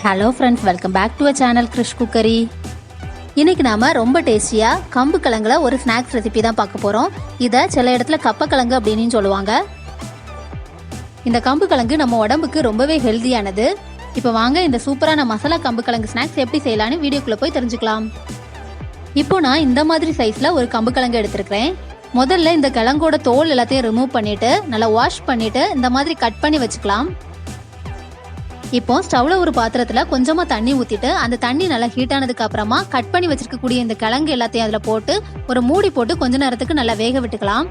Hello friends, welcome back to a channel Krish cookery. இன்னைக்கு நாம ரொம்ப டேஸ்டியாக கம்பு கிழங்குல ஒரு ஸ்நாக்ஸ் ரெசிபி தான் பார்க்க போகிறோம். இதை சில இடத்துல கப்ப கிழங்கு அப்படின்னு சொல்லுவாங்க. இந்த கம்பு கிழங்கு நம்ம உடம்புக்கு ரொம்பவே ஹெல்தியானது. இப்போ வாங்க இந்த சூப்பரான மசாலா கம்பு கிழங்கு ஸ்நாக்ஸ் எப்படி செய்யலான்னு வீடியோக்குள்ளே போய் தெரிஞ்சுக்கலாம். இப்போ நான் இந்த மாதிரி சைஸில் ஒரு கம்பு கிழங்கு எடுத்துருக்கிறேன். முதல்ல இந்த கிழங்கோட தோல் எல்லாத்தையும் ரிமூவ் பண்ணிவிட்டு நல்லா வாஷ் பண்ணிவிட்டு இந்த மாதிரி கட் பண்ணி வச்சுக்கலாம். இப்போ ஸ்டவ்ல ஒரு பாத்திரத்துல கொஞ்சமா தண்ணி ஊத்திட்டு அந்த தண்ணி நல்லா ஹீட் ஆனதுக்கு அப்புறமா கட் பண்ணி வச்சிருக்கக்கூடிய இந்த கிழங்கு எல்லாத்தையும் அதுல போட்டு ஒரு மூடி போட்டு கொஞ்ச நேரத்துக்கு நல்லா வேக விட்டுக்கலாம்.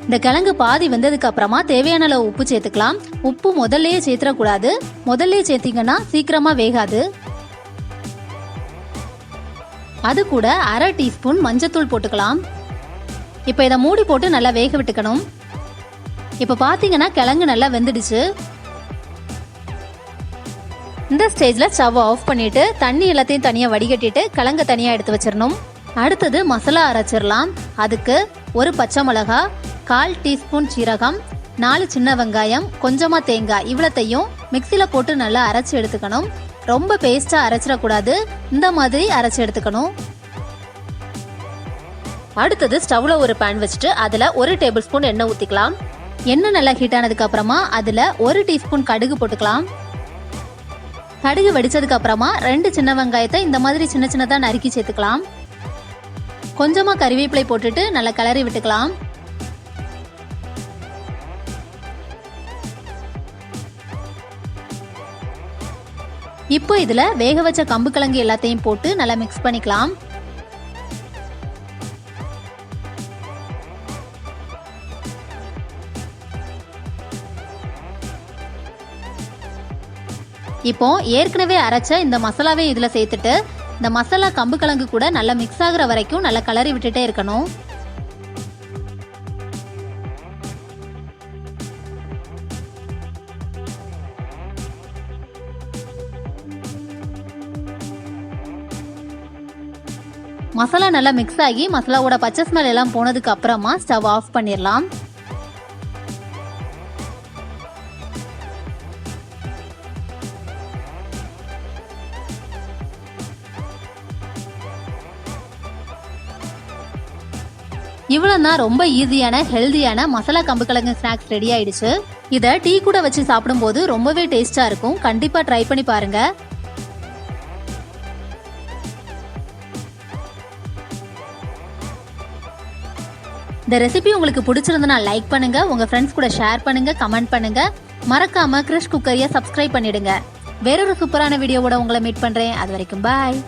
இந்த கிழங்கு பாதி வெந்ததுக்கு அப்புறமா தேவையான அளவு உப்பு சேர்த்துக்கலாம். உப்பு முதல்லயே சேர்த்துடக்கூடாது. முதல்லயே சேர்த்தீங்கன்னா சீக்கிரமா வேகாது. அது கூட அரை டீஸ்பூன் மஞ்சத்தூள் போட்டுக்கலாம். இப்போ இதை மூடி போட்டு நல்லா வேக விட்டுக்கணும். இப்போ பார்த்தீங்கன்னா கிழங்கு நல்லா வெந்துடுச்சு. இந்த ஸ்டேஜில் ஸ்டவ் ஆஃப் பண்ணிட்டு தண்ணி எல்லாத்தையும் தனியாக வடிகட்டிட்டு கிழங்கு தனியாக எடுத்து வச்சிடணும். அடுத்தது மசாலா அரைச்சிடலாம். அதுக்கு ஒரு பச்சை மிளகா, 1/4 டீஸ்பூன் சீரகம், 4 சின்ன வெங்காயம், கொஞ்சமாக தேங்காய் இவ்வளத்தையும் மிக்சியில் போட்டு நல்லா அரைச்சி எடுத்துக்கணும். ரொம்ப பேஸ்ட்டாக அரைச்சிடக்கூடாது. இந்த மாதிரி அரைச்சி எடுத்துக்கணும். அடுத்தது ஸ்டவ்ல ஒரு பேன் வச்சுட்டு அதில் 1 டேபிள் ஸ்பூன் எண்ணெய் ஊற்றிக்கலாம். எண்ணெய் நல்லா ஹீட் ஆனதுக்கு அப்புறமா அதில் 1 டீஸ்பூன் கடுகு போட்டுக்கலாம். கடுகு வெடிச்சதுக்கு அப்புறமா 2 சின்ன வெங்காயத்தை இந்த மாதிரி சின்ன சின்னதாக நறுக்கி சேர்த்துக்கலாம். கொஞ்சமா கறிவேப்பிலை போட்டுட்டு நல்லா கிளறி விட்டுக்கலாம். இப்போ இதில் வேக வச்ச கம்பு கிழங்கு எல்லாத்தையும் போட்டு நல்லா மிக்ஸ் பண்ணிக்கலாம். இப்போ ஏற்கனவே அரைச்ச இந்த மசாலாவை இதில் சேர்த்துட்டு இந்த மசாலா கம்பு கிழங்கு கூட நல்லா மிக்ஸ் ஆகுற வரைக்கும் நல்லா கிளறி விட்டுட்டே இருக்கணும். மசாலா நல்லா மிக்ஸ் ஆகி மசாலாவோட பச்சை ஸ்மெல் எல்லாம் போனதுக்கு அப்புறமா ஸ்டவ் ஆஃப் பண்ணிடலாம். இவ்வளவுதான் ரொம்ப ஈஸியான ஹெல்தியான மசாலா கம்பு கிழங்கு ஸ்நாக்ஸ் ரெடி ஆயிடுச்சு. இதை டீ கூட வச்சு சாப்பிடும்போது ரொம்பவே டேஸ்டா இருக்கும். கண்டிப்பா ட்ரை பண்ணி பாருங்க. இந்த ரெசிபி உங்களுக்கு பிடிச்சிருந்தனா லைக் பண்ணுங்க, உங்க ஃப்ரெண்ட்ஸ் கூட ஷேர் பண்ணுங்க, கமெண்ட் பண்ணுங்க. மறக்காம கிறிஷ் குக்கரியை சப்ஸ்கிரைப் பண்ணிடுங்க. வேறொரு சூப்பரான வீடியோவோட உங்களை மீட் பண்றேன். அது வரைக்கும் பாய்.